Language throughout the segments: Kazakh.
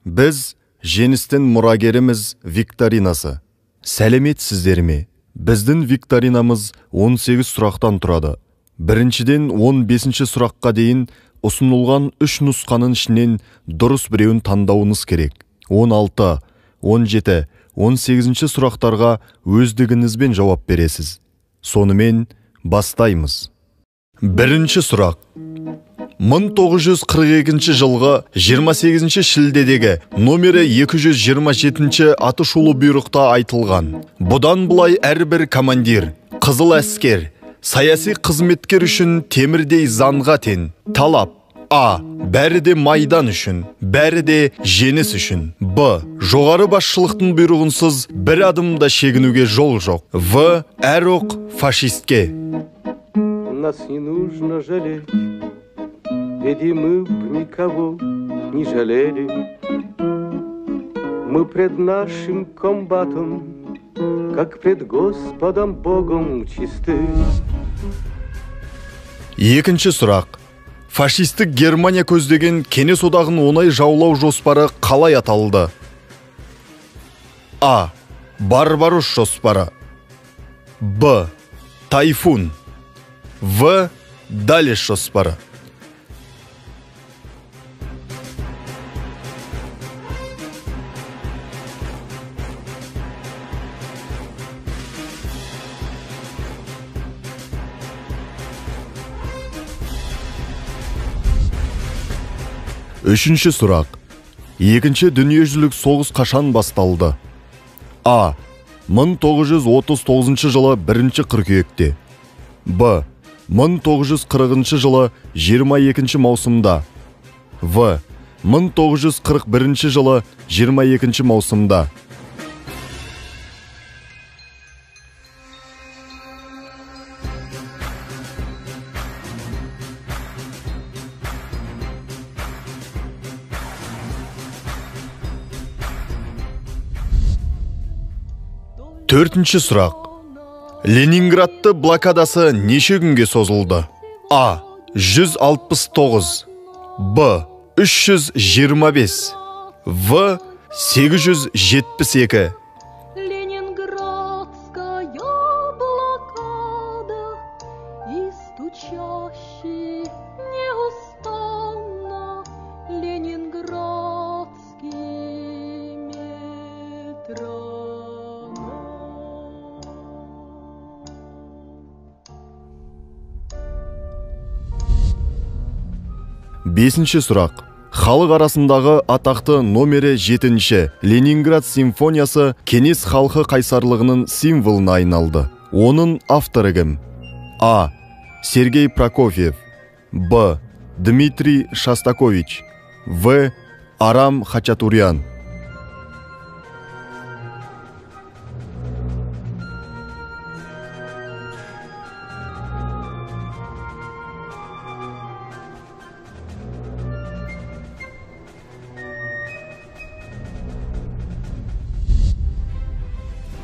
Біз Женістің мұрагеріміз викторинасы. Сәлеметсіздер ме? Біздің викторинамыз 18 сұрақтан тұрады. Біріншіден 15 сұраққа дейін ұсынылған 3 нұсқаның ішінен дұрыс біреуін таңдауыңыз керек. 16, 17, 18 сұрақтарға өздігіңізбен жауап бересіз. Сонымен бастаймыз. Бірінші сұрақ. 1942 жылғы 28 шілдедегі номері 227 атышулы бұйрықта айтылған. Бұдан бұлай әрбір командир, қызыл әскер, саяси қызметкер үшін темірдей заңға тең. Талап: А. Бәрі де майдан үшін, бәрі де жеңіс үшін. Б. Жоғары басшылықтың бұйрығынсыз бір адым да шегінуге жол жоқ. В. Әр оқ фашистке. Нас не нужно жалеть, ведь и мы б никого не жалели. Мы пред нашим комбатом, как пред Господом Богом чисты. Екінші сұрақ. Фашистік Германия көздеген кеңес одағын оңай жаулау жоспары қалай аталды? А. Барбарос жоспары. Б. Тайфун. В. Далеш жоспары. Үшінші сұрақ. Екінші дүниежүзілік соғыс қашан басталды? А. 1939 жылы 1 қыркүйекте. Б. 1940 жылы 22 маусымда. В. 1941 жылы 22 маусымда. Төртінші сұрақ. Ленинградты блокадасы неше күнге созылды? А. 169. Б. 325. В. 872. Ленинградская блокада и стучащий неустанно ленинградский метро. Бесінші сұрақ. Халық арасындағы атақты номері 7 Ленинград симфониясы кеңес халқы қайсарлығының символына айналды. Оның авторы кім? А. Сергей Прокофьев. Б. Дмитрий Шостакович. В. Арам Хачатурян.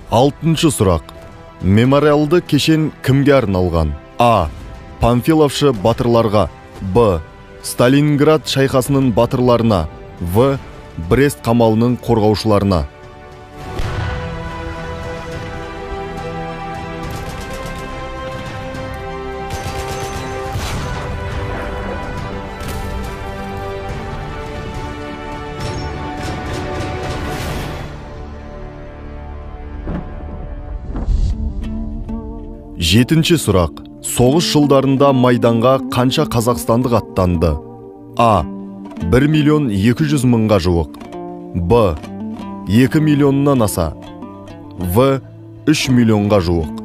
Алтыншы сұрақ. Мемориалды кешен кімге арналған? А. Панфиловшы батырларға. Б. Сталинград шайқасының батырларына. В. Брест қамалының қорғаушыларына. Жетінші сұрақ. Соғыс жылдарында майданға қанша қазақстандық аттанды? А. 1.200.000-ға жуық. Б. 2 миллионнан аса. В. 3 миллионға жуық.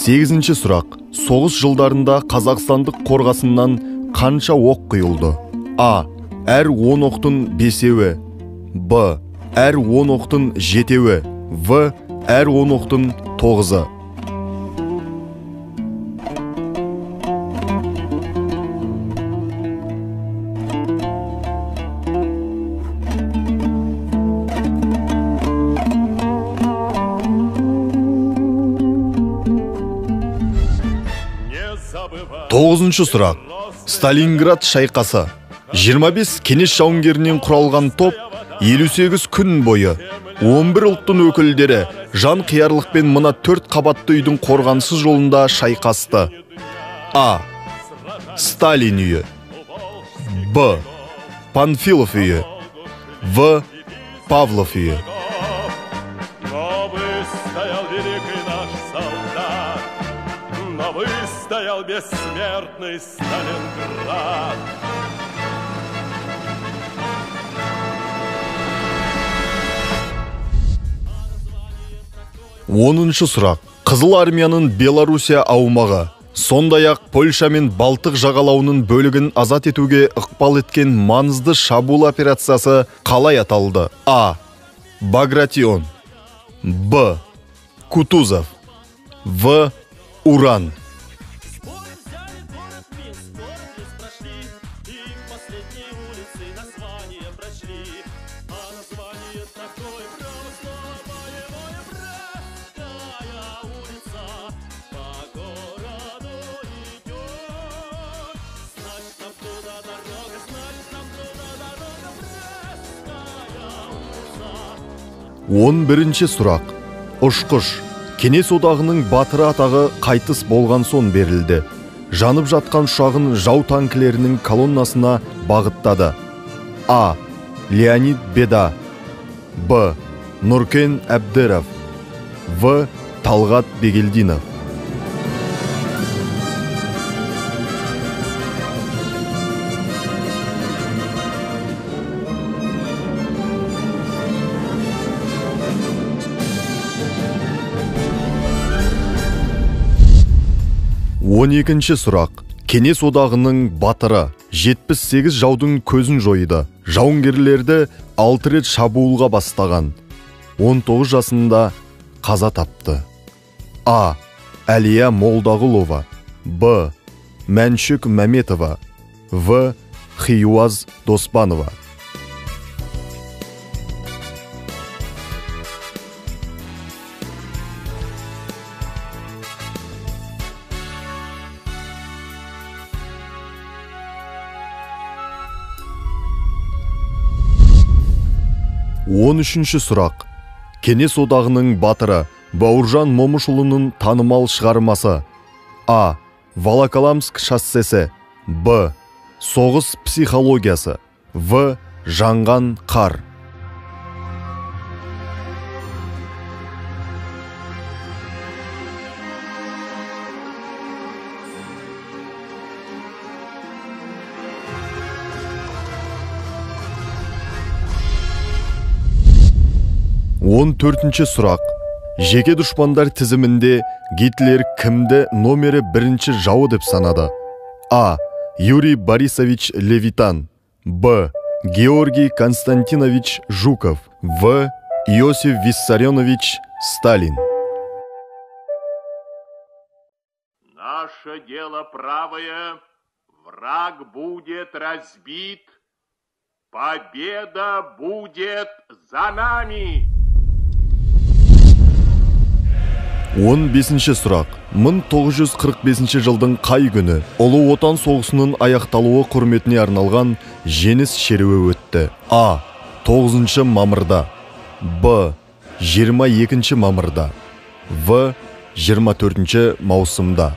Сегізінші сұрақ. Соғыс жылдарында Қазақстандық қорғасыннан қанша оқ құйылды? А. Әр 10 оқтың 5-еуі. Б. Әр 10 оқтың 7-еуі. В. Әр 10 оқтың 9-ы. 9-шы сұрақ. Сталинград шайқасы. 25 кеңес жауынгерінен құралған топ 58 күн бойы 11 ұлттың өкілдері жан қиярлықпен мына 4 қабатты үйдің қорғансыз жолында шайқасты. А. Сталин үйі. Б. Панфилов үйі. В. Павлов үйі. Стоял бессмертный Сталинград. 10-шы сұрақ. Қызыл армияның Белоруссия аумағы, сондай-ақ Польша мен Балтық жағалауының бөлігін азат етуге ықпал еткен маңызды шабуыл операциясы қалай аталды? А. Багратион. Б. Кутузов. В. Уран. Он бірінші сұрақ. Ұшқыш. Кеңес одағының батыры атағы қайтыс болған соң берілді. Жанып жатқан ұшағын жау танкілерінің колоннасына бағыттады. А. Леонид Беда. Б. Нұркен Әбдіров. В. Талғат Бегелдинов. Он екінші сұрақ. Кеңес одағының батыры 78 жаудың көзін жойды. Жауынгерлерді 6 рет шабуылға бастаған. 19 жасында қаза тапты. А. Әлия Молдағұлова. Б. Мәншүк Мәметова. В. Хиюаз Доспанова. 13-ші сұрақ. Кеңес одағының батыры Бауыржан Момышұлының танымал шығармасы. А. Волоколамск шоссесі. Б. Соғыс психологиясы. В. Жанған қар. Он төртінші сұрақ. Жеке дұшпандар тізімінде Гитлер кімді номері бірінші жауы деп санады? А. Юрий Борисович Левитан. Б. Георгий Константинович Жуков. В. Иосиф Виссарионович Сталин. Наше дело правое, враг будет разбит, победа будет за нами. 15-ші сұрақ. 1945 жылдың қай күні Ұлы Отан соғысының аяқталуы құрметіне арналған жеңіс шеруі өтті? А. 9 мамырда. Б. 22 мамырда. В. 24 маусымда.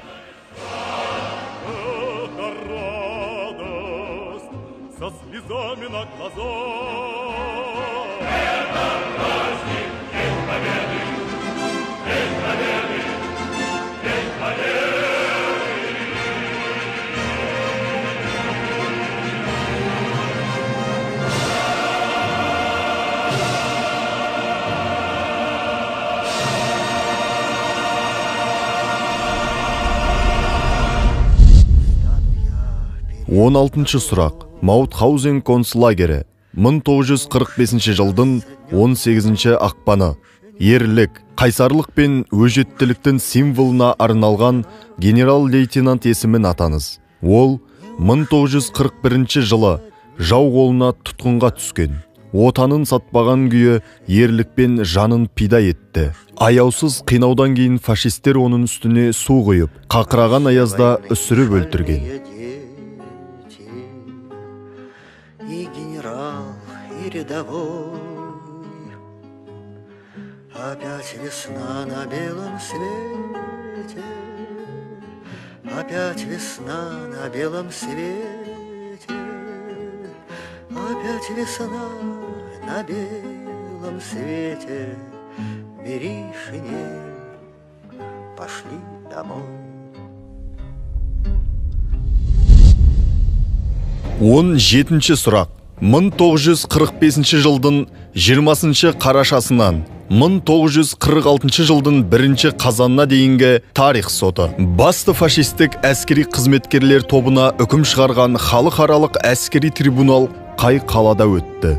Он алтыншы сұрақ. Маутхаузен концлагері 1945 жылдың 18 ақпаны. Ерлік, қайсарлық пен өжеттіліктің символына арналған генерал-лейтенант есімін атаңыз. Ол 1941 жылы жау қолына тұтқынға түскен. отанын сатпаған күйі ерлікпен жанын пида етті. Аяусыз қинаудан кейін фашистер оның үстіне су құйып, қақыраған аязда үсіріп өлтірген. И генерал, и рядовой. Опять весна на белом свете, опять весна на белом свете, опять весна на белом свете. Бери шинель, пошли домой. 17-ші сұрақ. 1945 жылдың 20 қарашасынан 1946 жылдың 1 қазанына дейінгі тарих соты. Басты фашистік әскери қызметкерлер тобына үкім шығарған халықаралық әскери трибунал қай қалада өтті?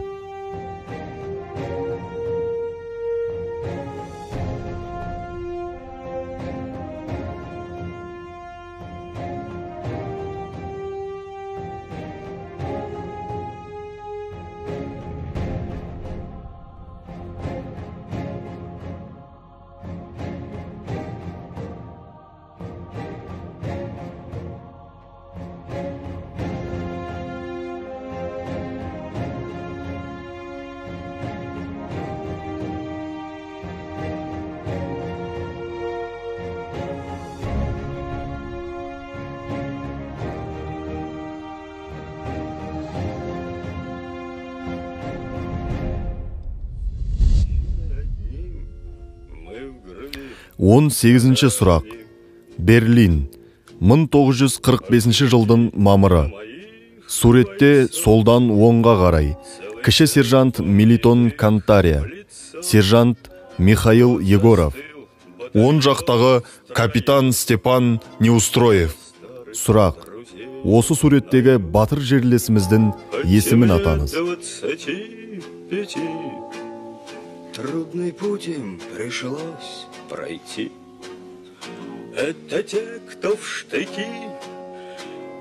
Он 18-ші сұрақ. Берлин, 1945 жылдың мамыры. Суретте солдан оңға қарай. Кіші сержант Мелитон Кантария, сержант Михаил Егоров. Оң жақтағы капитан Степан Неустроев. Сұрақ. Осы суреттегі батыр жерлесіміздің есімін атаңыз. Трудный путь им пришлось пройти. Это те, кто в штыки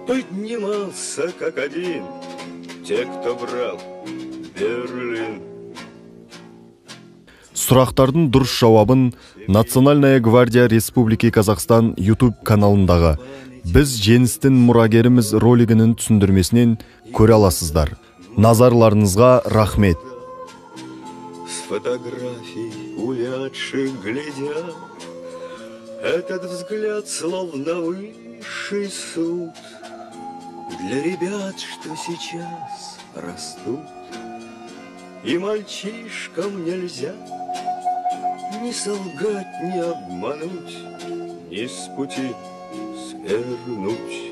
поднимался как один, те, кто брал Берлин. Сұрақтардың дұрыс жауабын Национальная гвардия Республики Казахстан YouTube каналындағы «Біз жеңістің мұрагеріміз» ролигінің түсіндірмесінен көре аласыздар. Назарларыңызға рахмет. С фотографий увядших глядя, этот взгляд словно высший суд для ребят, что сейчас растут. И мальчишкам нельзя ни солгать, ни обмануть, ни с пути свернуть.